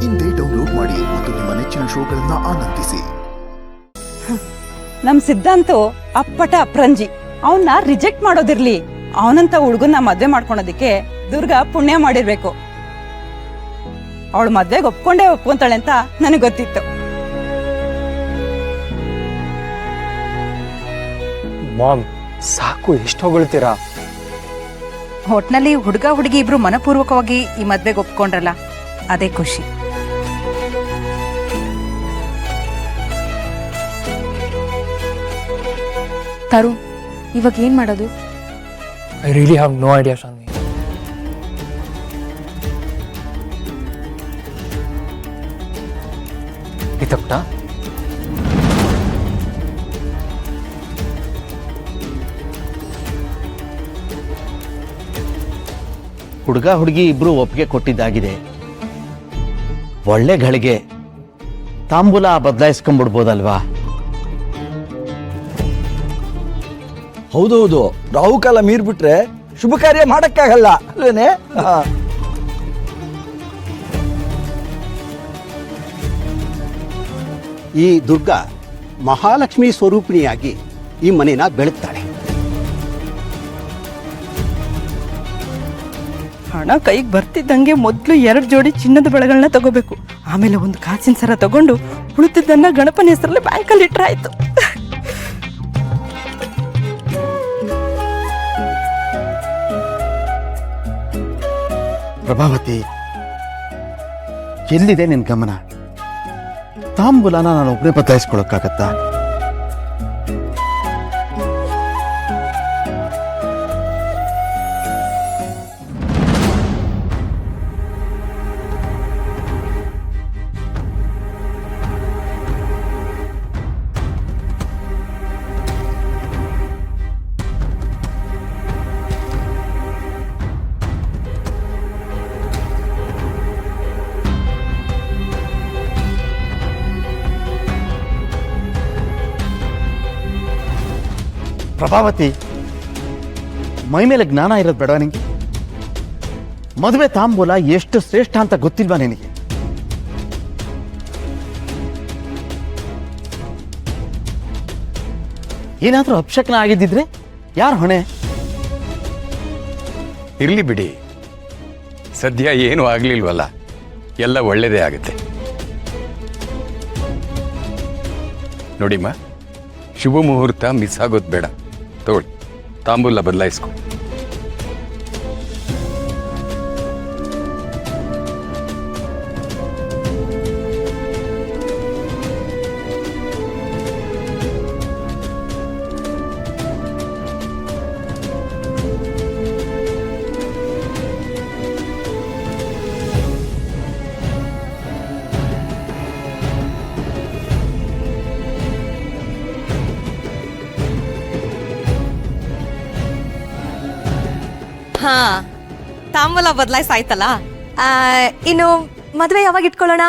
ಇಂದೇ ಡೌನ್ಲೋಡ್ ಮಾಡಿ ಮತ್ತು ನಿಮ್ಮ ನೆಚ್ಚಿನ ಶೋಗಳನ್ನ ಆನಂದಿಸಿ. ನಮ್ ಸಿದ್ಧಾಂತು ಅಪ್ಪಟ ಅಪ್ರಂಜಿ. ಅವನ್ನ ರಿಜೆಕ್ಟ್ ಮಾಡೋದಿರ್ಲಿ, ಅವನಂತ ಹುಡುಗನ್ನ ಮದ್ವೆ ಮಾಡ್ಕೊಳೋದಿಕ್ಕೆ ದುರ್ಗಾ ಪುಣ್ಯ ಮಾಡಿರ್ಬೇಕು. ಅವಳು ಮದ್ವೆಗೆ ಒಪ್ಕೊಂತಾಳೆ ಅಂತ ನನಗೆ ಗೊತ್ತಿತ್ತು. ಮಾಮ್, ಸಾಕು, ಎಷ್ಟು ಹೊಗಳ್ತೀರಾ? ಒಟ್ನಲ್ಲಿ ಹುಡುಗ ಹುಡುಗಿ ಇಬ್ರು ಮನಪೂರ್ವಕವಾಗಿ ಈ ಮದ್ವೆಗೆ ಒಪ್ಕೊಂಡ್ರಲ್ಲ, ಅದೇ ಖುಷಿ. ತರುಣ್, ಇವಾಗ ಏನ್ ಮಾಡೋದು? I really have no idea Shanvi. ಇತಪ್ಪ ಹುಡುಗ ಹುಡುಗಿ ಇಬ್ರು ಒಪ್ಪಿಗೆ ಕೊಟ್ಟಿದ್ದಾಗಿದೆ. ಒಳ್ಳೆ ಗಳಿಗೆ ತಾಂಬೂಲ ಬದಲಾಯಿಸ್ಕೊಂಡ್ಬಿಡ್ಬೋದಲ್ವಾ? ಹೌದೌದು, ರಾಹುಕಾಲ ಮೀರ್ಬಿಟ್ರೆ ಶುಭ ಕಾರ್ಯ ಮಾಡಕ್ಕಾಗಲ್ಲ ಅಲ್ವೇನೆ? ಈ ದುರ್ಗಾ ಮಹಾಲಕ್ಷ್ಮಿ ಸ್ವರೂಪಿಣಿಯಾಗಿ ಈ ಮನೆನ ಬೆಳಗ್ತಾಳೆ. ಹಣ ಕೈಗೆ ಬರ್ತಿದ್ದಂಗೆ ಮೊದಲು 2 ಜೋಡಿ ಚಿನ್ನದ ಬಳೆಗಳನ್ನ ತಗೋಬೇಕು. ಆಮೇಲೆ ಒಂದು ಕಾಸಿನ ಸರ ತಗೊಂಡು ಉಳಿತಿದ್ದನ್ನ ಗಣಪನ ಹೆಸರಲ್ಲಿ ಬ್ಯಾಂಕಲ್ಲಿ ಇಟ್ರೆ ಆಯ್ತು. ಪ್ರಭಾವತಿ, ಎಲ್ಲಿದೆ ನಿನ್ ಗಮನ? ತಾಂಬೂಲನ ನಾನು ಒಬ್ಬನೇ ಬದಲಾಯಿಸ್ಕೊಳಕ್ಕಾಗತ್ತಾ? ಪ್ರಭಾವತಿ, ಮೈ ಮೇಲೆ ಜ್ಞಾನ ಇರೋದು ಬೇಡ ನಿನಗೆ? ಮದುವೆ ತಾಂಬೂಲ ಎಷ್ಟು ಶ್ರೇಷ್ಠ ಅಂತ ಗೊತ್ತಿಲ್ವಾ ನಿನಗೆ? ಏನಾದ್ರೂ ಅಪಶಕನ ಆಗಿದ್ದಿದ್ರೆ ಯಾರು ಹೊಣೆ? ಇರ್ಲಿ ಬಿಡಿ, ಸದ್ಯ ಏನೂ ಆಗ್ಲಿಲ್ವಲ್ಲ, ಎಲ್ಲ ಒಳ್ಳೇದೇ ಆಗುತ್ತೆ. ನೋಡಿಮ್ಮ, ಶುಭ ಮುಹೂರ್ತ ಮಿಸ್ ಆಗೋದು ಬೇಡ. ತಗೊಳ್ಳಿ, ತಾಂಬೂಲ ಬದಲಾಯಿಸ್ಕೊ. ಹಾ, ತಾಂಬೂಲ ಬದಲಾಯಿಸಾಯ್ತಲ್ಲ. ಇನ್ನು ಮದ್ವೆ ಯಾವಾಗ ಇಟ್ಕೊಳ್ಳೋಣ?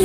ಈ